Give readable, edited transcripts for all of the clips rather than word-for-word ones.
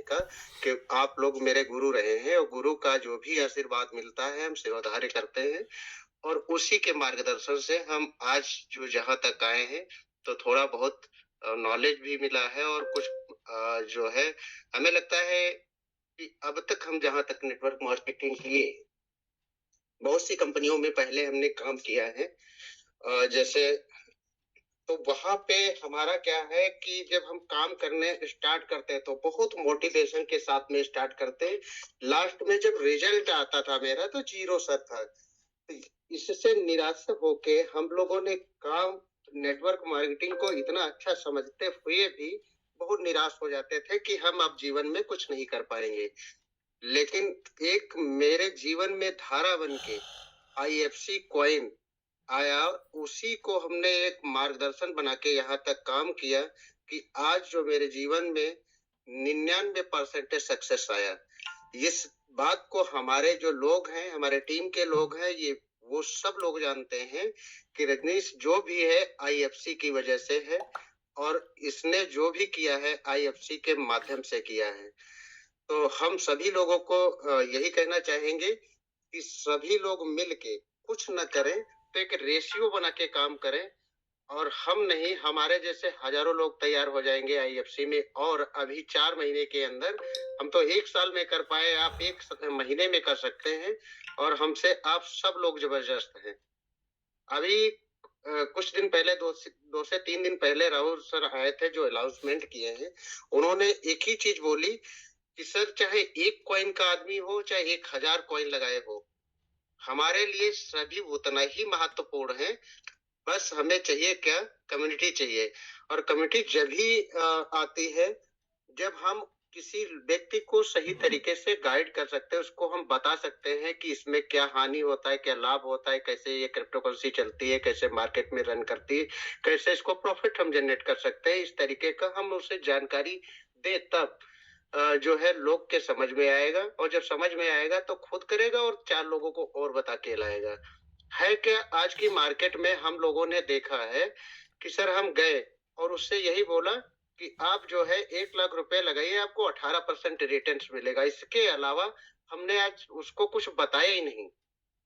का कि आप लोग मेरे गुरु रहे हैं और गुरु का जो भी आशीर्वाद मिलता है हम सेवाधार्य करते हैं और उसी के मार्गदर्शन से हम आज जो जहाँ तक आए हैं तो थोड़ा बहुत नॉलेज भी मिला है और कुछ जो है हमें लगता है कि अब तक हम जहाँ तक नेटवर्क मार्केटिंग किए बहुत सी कंपनियों में पहले हमने काम किया है जैसे तो वहां पे हमारा क्या है कि जब हम काम करने स्टार्ट करते हैं तो बहुत मोटिवेशन के साथ में स्टार्ट करते हैं लास्ट में जब रिजल्ट आता था मेरा तो जीरो सर था तो इससे निराश होके हम लोगों ने काम नेटवर्क मार्केटिंग को इतना अच्छा समझते हुए भी बहुत निराश हो जाते थे कि हम अब जीवन में कुछ नहीं कर पाएंगे लेकिन एक मेरे जीवन में धारा बन के आईएफसी कॉइन आया उसी को हमने एक मार्गदर्शन बना के यहाँ तक काम किया कि आज जो मेरे जीवन में 99% सक्सेस आया इस बात को हमारे जो लोग हैं हमारे टीम के लोग हैं ये वो सब लोग जानते हैं कि रजनीश जो भी है आईएफसी की वजह से है और इसने जो भी किया है आईएफसी के माध्यम से किया है तो हम सभी लोगों को यही कहना चाहेंगे कि सभी लोग मिलके कुछ न करें तो एक रेशियो बना के काम करें और हम नहीं हमारे जैसे हजारों लोग तैयार हो जाएंगे आईएफसी में और अभी 4 महीने के अंदर हम तो 1 साल में कर पाए आप 1 महीने में कर सकते हैं और हमसे आप सब लोग जबरदस्त हैं अभी कुछ दिन पहले 2 से 3 दिन पहले राहुल सर आए थे जो अनाउंसमेंट किए हैं उन्होंने एक ही चीज बोली कि सर चाहे एक कॉइन का आदमी हो चाहे 1000 कॉइन लगाए हो हमारे लिए सभी उतना ही महत्वपूर्ण है बस हमें चाहिए क्या कम्युनिटी चाहिए और कम्युनिटी जब ही आती है जब हम किसी व्यक्ति को सही तरीके से गाइड कर सकते हैं उसको हम बता सकते हैं कि इसमें क्या हानि होता है क्या लाभ होता है कैसे ये क्रिप्टो करेंसी चलती है कैसे मार्केट में रन करती है कैसे इसको प्रॉफिट हम जनरेट कर सकते हैं इस तरीके का हम उसे जानकारी दे तब जो है लोग के समझ में आएगा और जब समझ में आएगा तो खुद करेगा और 4 लोगों को और बता के लाएगा है क्या आज की मार्केट में हम लोगों ने देखा है कि सर हम गए और उससे यही बोला कि आप जो है 1 लाख रुपए लगाइए आपको 18% रिटर्न मिलेगा इसके अलावा हमने आज उसको कुछ बताया ही नहीं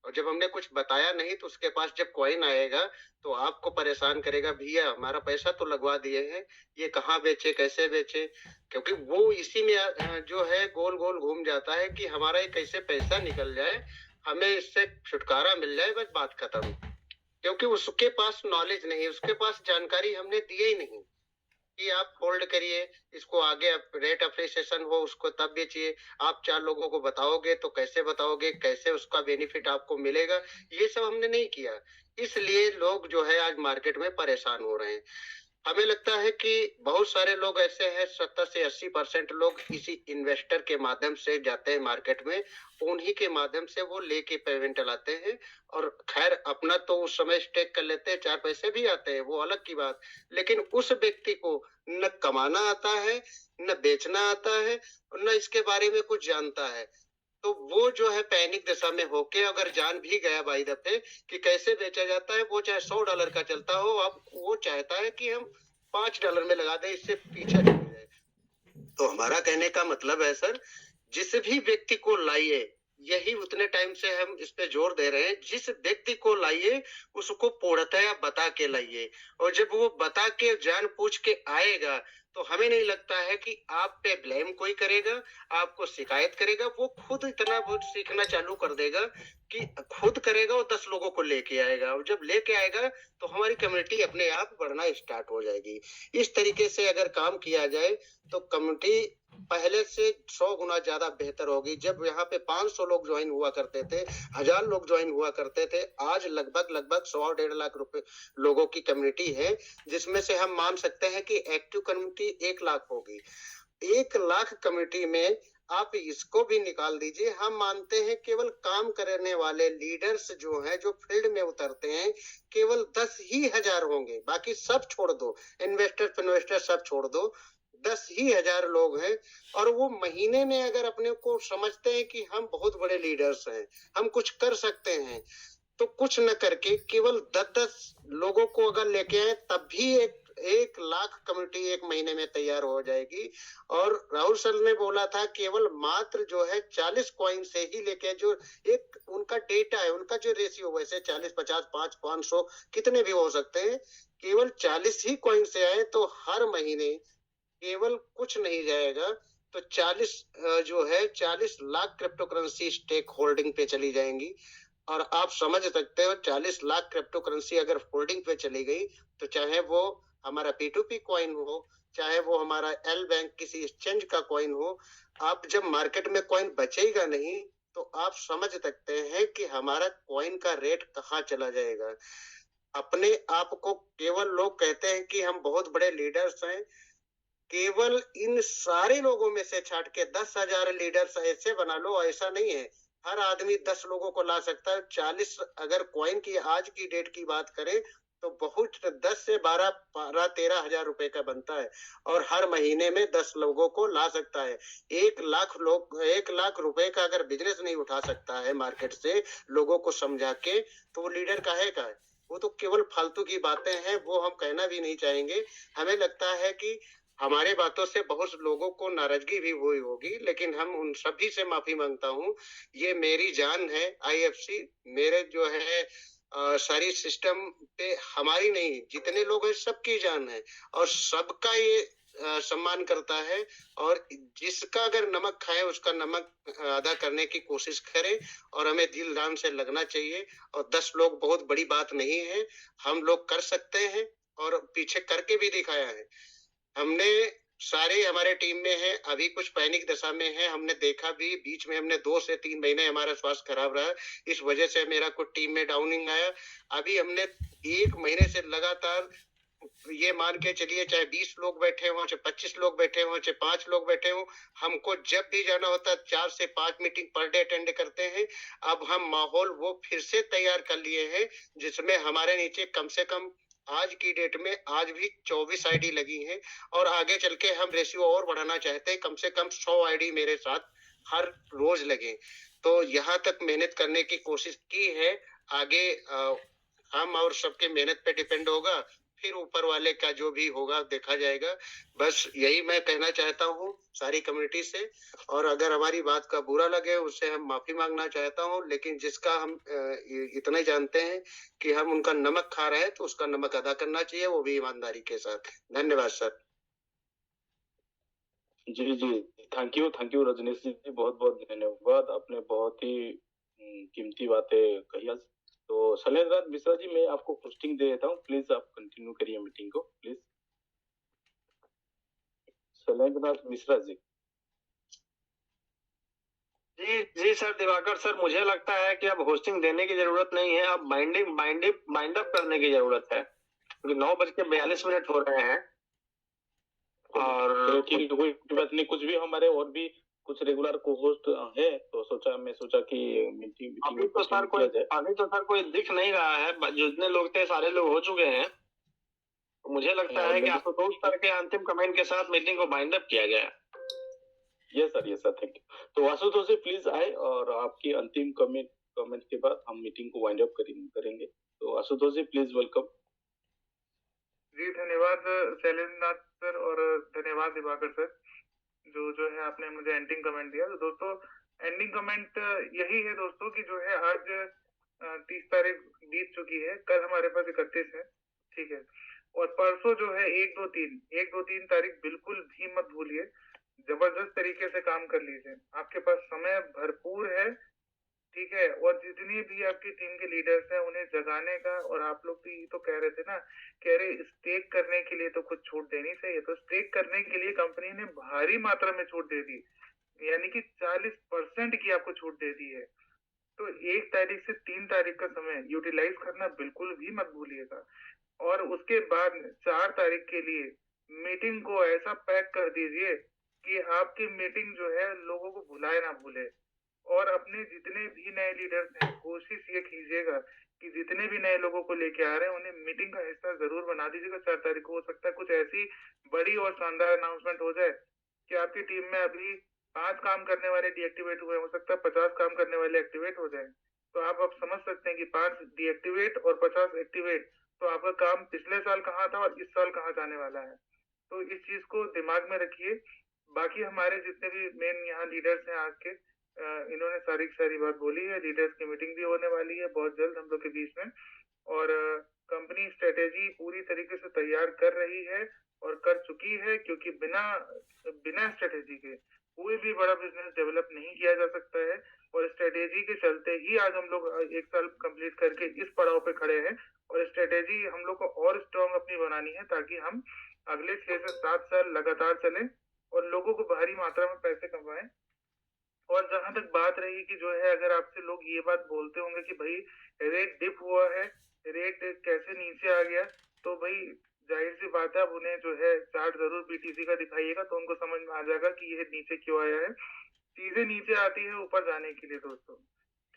और जब हमने कुछ बताया नहीं तो उसके पास जब कॉइन आएगा तो आपको परेशान करेगा भैया हमारा पैसा तो लगवा दिए हैं ये कहाँ बेचे कैसे बेचे क्योंकि वो इसी में जो है गोल गोल घूम जाता है कि हमारा ये कैसे पैसा निकल जाए हमें इससे छुटकारा मिल जाए बस बात खत्म क्योंकि उसके पास नॉलेज नहीं उसके पास जानकारी हमने दी ही नहीं कि आप होल्ड करिए इसको आगे रेट अप्रिसिएशन हो उसको तब बेचिए आप 4 लोगों को बताओगे तो कैसे बताओगे कैसे उसका बेनिफिट आपको मिलेगा ये सब हमने नहीं किया इसलिए लोग जो है आज मार्केट में परेशान हो रहे हैं हमें लगता है कि बहुत सारे लोग ऐसे हैं 70 से 80% लोग इसी इन्वेस्टर के माध्यम से जाते हैं मार्केट में उन्हीं के माध्यम से वो लेके पेमेंट लाते हैं और खैर अपना तो उस समय स्टेक कर लेते हैं 4 पैसे भी आते हैं वो अलग की बात लेकिन उस व्यक्ति को न कमाना आता है न बेचना आता है और न इसके बारे में कुछ जानता है तो वो जो है पैनिक दशा में होके अगर जान भी गया भाई दफे कि कैसे बेचा जाता है वो चाहे $100 का चलता हो अब वो चाहता है कि हम $5 में लगा दें इससे पीछा छूट जाए तो हमारा कहने का मतलब है सर जिस भी व्यक्ति को लाइए यही उतने टाइम से हम इस पे जोर दे रहे हैं जिस व्यक्ति को लाइए उसको पूर्णतया बता के लाइए और जब वो बता के जान पूछ के आएगा तो हमें नहीं लगता है कि आप पे ब्लेम कोई करेगा आपको शिकायत करेगा वो खुद इतना बहुत सीखना चालू कर देगा कि खुद करेगा और 10 लोगों को लेके आएगा और जब लेके आएगा तो हमारी कम्युनिटी अपने आप बढ़ना स्टार्ट हो जाएगी इस तरीके से अगर काम किया जाए तो कम्युनिटी पहले से 100 गुना ज्यादा बेहतर होगी जब यहाँ पे 500 लोग ज्वाइन हुआ करते थे 1000 लोग ज्वाइन हुआ करते थे आज लगभग लगभग 100-1.5 लाख रुपए लोगों की कम्युनिटी है जिसमें से हम मान सकते हैं कि एक्टिव कम्युनिटी 1 लाख होगी 1 लाख कम्युनिटी में आप इसको भी निकाल दीजिए हम मानते हैं केवल काम करने वाले लीडर्स जो हैं जो फील्ड में उतरते हैं केवल 10 ही हजार होंगे बाकी सब छोड़ दो इन्वेस्टर सब छोड़ दो 10 ही हजार लोग हैं और वो महीने में अगर अपने को समझते हैं कि हम बहुत बड़े लीडर्स हैं हम कुछ कर सकते हैं तो कुछ न करके केवल 10-10 लोगों को अगर लेके आए तब भी एक 1 लाख कम्युनिटी 1 महीने में तैयार हो जाएगी। और राहुल सर ने बोला था केवल मात्र जो है 40 कॉइन से ही लेके जो एक उनका डेटा है, उनका जो रेशियो वैसे 40, 50, 5, 500 कितने भी हो सकते हैं, केवल 40 ही कॉइन से आए तो हर महीने केवल कुछ नहीं जाएगा तो 40 जो है 40 lakh cryptocurrency stake holding पे चली जाएंगी। और आप समझ सकते हो 40 लाख क्रिप्टो करेंसी अगर होल्डिंग पे चली गई तो चाहे वो हमारा P2P कॉइन हो, चाहे वो हमारा एल बैंक किसी एक्सचेंज का कॉइन हो, आप जब मार्केट में कॉइन बचेगा नहीं तो आप समझ सकते हैं कि हमारा कॉइन का रेट कहाँ चला जाएगा। अपने आप को केवल लोग कहते हैं कि हम बहुत बड़े लीडर्स हैं, केवल इन सारे लोगों में से छाट के 10,000 लीडर्स ऐसे बना लो, ऐसा नहीं है हर आदमी 10 लोगों को ला सकता है। 40 अगर कॉइन की आज की डेट की बात करें तो बहुत 10 से 12-13 हजार रुपए का बनता है और हर महीने में 10 लोगों को ला सकता है। 1 लाख रुपए का अगर बिजनेस नहीं उठा सकता है मार्केट से लोगों को समझा के तो वो लीडर काहे का है? वो तो केवल फालतू की बातें हैं, वो हम कहना भी नहीं चाहेंगे। हमें लगता है कि हमारे बातों से बहुत लोगों को नाराजगी भी हुई होगी, लेकिन हम उन सभी से माफी मांगता हूँ। ये मेरी जान है IFC, मेरे जो है सारी सिस्टम पे हमारी नहीं, जितने लोग हैं सबकी जान है और सबका ये सम्मान करता है। और जिसका अगर नमक खाए उसका नमक अदा करने की कोशिश करे और हमें दिल जान से लगना चाहिए। और 10 लोग बहुत बड़ी बात नहीं है, हम लोग कर सकते हैं और पीछे करके भी दिखाया है। हमने सारे हमारे टीम में है, अभी कुछ पैनिक दशा में है, हमने देखा भी, बीच में हमने 2 से 3 महीने हमारा स्वास्थ्य खराब रहा, इस वजह से मेरा कुछ टीम में डाउनिंग आया। अभी हमने 1 महीने से लगातार ये मान के चलिए चाहे 20 लोग बैठे हों, चाहे 25 लोग बैठे हों, चाहे 5 लोग बैठे हों, हमको जब भी जाना होता है 4 से 5 मीटिंग पर डे अटेंड करते हैं। अब हम माहौल वो फिर से तैयार कर लिए हैं जिसमें हमारे नीचे कम से कम आज की डेट में आज भी 24 आईडी लगी हैं और आगे चल के हम रेशियो और बढ़ाना चाहते हैं, कम से कम 100 आईडी मेरे साथ हर रोज लगे। तो यहाँ तक मेहनत करने की कोशिश की है, आगे हम और सबके मेहनत पे डिपेंड होगा, फिर ऊपर वाले का जो भी होगा देखा जाएगा। बस यही मैं कहना चाहता हूँ सारी कम्युनिटी से। और अगर हमारी बात का बुरा लगे उससे हम माफी मांगना चाहता हूँ, लेकिन जिसका हम इतना ही जानते हैं कि हम उनका नमक खा रहे हैं तो उसका नमक अदा करना चाहिए, वो भी ईमानदारी के साथ। धन्यवाद सर। जी जी, थैंक यू रजनीश जी, बहुत बहुत धन्यवाद, आपने बहुत ही कीमती बातें कही आज। तो शैलेंद्र मिश्रा जी, मैं आपको पोस्टिंग दे देता हूँ, प्लीज आप कंटिन्यू करिए मीटिंग को प्लीज। शैलेंद्र मिश्रा जी। जी जी सर, दिवाकर सर, मुझे लगता है कि अब होस्टिंग देने की जरूरत नहीं है, अब बाइंड अप करने की जरूरत है, क्योंकि 9:42 हो रहे हैं। और ठीक है, कोई बात नहीं, कुछ भी हमारे और भी कुछ रेगुलर को होस्ट है तो मैं सोचा कि मीटिंग अभी तो सर कोई दिख नहीं रहा है, जितने लोग थे सारे लोग हो चुके हैं। तो मुझे लगता है कि आशुतोष सर के अंतिम कमेंट के साथ मीटिंग को बाइंड अप किया गया। Yes sir, thank you. तो आशुतोष जी प्लीज आए और आपकी अंतिम कमेंट के बाद हम मीटिंग को वाइंड अप करेंगे। तो आशुतोष जी प्लीज वेलकम। जी धन्यवाद शैलेंद्र सर और धन्यवाद दिवाकर सर, जो है आपने मुझे एंडिंग कमेंट दिया। तो दोस्तों एंडिंग कमेंट यही है दोस्तों कि जो है आज 30 तारीख बीत चुकी है, कल हमारे पास 31 है, ठीक है। और परसों जो है 1, 2, 3 तारीख बिल्कुल भी मत भूलिए, जबरदस्त तरीके से काम कर लीजिए, आपके पास समय भरपूर है, ठीक है। और जितनी भी आपकी टीम के लीडर्स हैं उन्हें जगाने का, और आप लोग भी तो कह रहे थे ना, कह रहे स्टेक करने के लिए तो कुछ छूट देनी चाहिए, तो स्टेक करने के लिए कंपनी ने भारी मात्रा में छूट दे दी, यानी कि 40% की आपको छूट दे दी है। तो 1 तारीख से 3 तारीख का समय यूटिलाइज करना बिल्कुल भी मत भूलिएगा। और उसके बाद 4 तारीख के लिए मीटिंग को ऐसा पैक कर दीजिए कि आपकी मीटिंग जो है लोगों को भुलाए ना भूले। और अपने जितने भी नए लीडर्स हैं कोशिश ये कीजिएगा कि जितने भी नए लोगों को लेके आ रहे हैं उन्हें मीटिंग का हिस्सा जरूर बना दीजिएगा। 4 तारीख को हो सकता है कुछ ऐसी बड़ी और शानदार अनाउंसमेंट हो जाए कि आपकी टीम में अभी 5 काम करने वाले डीएक्टिवेट हुए, हो सकता है 50 काम करने वाले एक्टिवेट हो जाए। तो आप अब समझ सकते हैं कि 5 डीएक्टिवेट और 50 एक्टिवेट तो आपका काम पिछले साल कहाँ था और इस साल कहाँ जाने वाला है। तो इस चीज को दिमाग में रखिए। बाकी हमारे जितने भी मेन यहाँ लीडर्स हैं आज के, इन्होंने सारी की सारी बात बोली है। लीडर्स की मीटिंग भी होने वाली है बहुत जल्द हम लोग के बीच में, और कंपनी स्ट्रेटेजी पूरी तरीके से तैयार कर रही है और कर चुकी है, क्योंकि बिना बिना स्ट्रेटेजी के कोई भी बड़ा बिजनेस डेवलप नहीं किया जा सकता है। और स्ट्रेटेजी के चलते ही आज हम लोग 1 साल कंप्लीट करके इस पड़ाव पे खड़े हैं, और स्ट्रेटेजी हम लोग को और स्ट्रॉन्ग अपनी बनानी है, ताकि हम अगले 6 से 7 साल लगातार चलें और लोगों को भारी मात्रा में पैसे कमाएं। और जहां तक बात रही कि जो है, अगर आपसे लोग ये बात बोलते होंगे कि भाई रेट डिप हुआ है, रेट कैसे नीचे आ गया, तो भाई जाहिर सी बात है, अब उन्हें जो है चार्ट जरूर बीटीसी का दिखाइएगा तो उनको समझ में आ जाएगा कि ये नीचे क्यों आया है। चीजें नीचे आती है ऊपर जाने के लिए दोस्तों,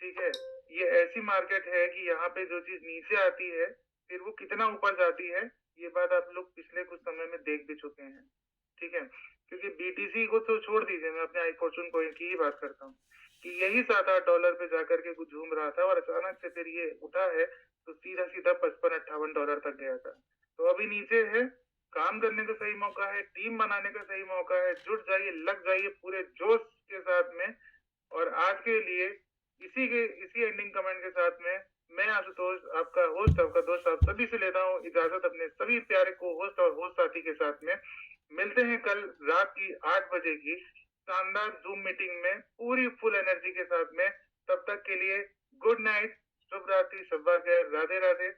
ठीक है। ये ऐसी मार्केट है कि यहाँ पे जो चीज नीचे आती है फिर वो कितना ऊपर जाती है, ये बात आप लोग पिछले कुछ समय में देख भी चुके हैं, ठीक है। क्योंकि बीटीसी को तो छोड़ दीजिए, मैं अपने आई फॉर्चून कॉइन की ही बात करता हूँ कि यही $7-8 पे जाकर के कुछ झूम रहा था, और अचानक से फिर ये उठा है तो सीधा सीधा $55-58 तक गया था। तो अभी नीचे है, काम करने का सही मौका है, टीम बनाने का सही मौका है, जुट जाइए, लग जाइए पूरे जोश के साथ में। और आज के लिए इसी एंडिंग कमेंट के साथ में मैं आशुतोष, आपका होस्ट, आपका दोस्त, आप सभी से लेता हूँ इजाजत, अपने सभी प्यारे को होस्ट और होस्ट साथी के साथ में। मिलते हैं कल रात की 8 बजे की शानदार जूम मीटिंग में पूरी फुल एनर्जी के साथ में। तब तक के लिए गुड नाइट, शुभ रात्रि, शब्बा खैर, राधे राधे।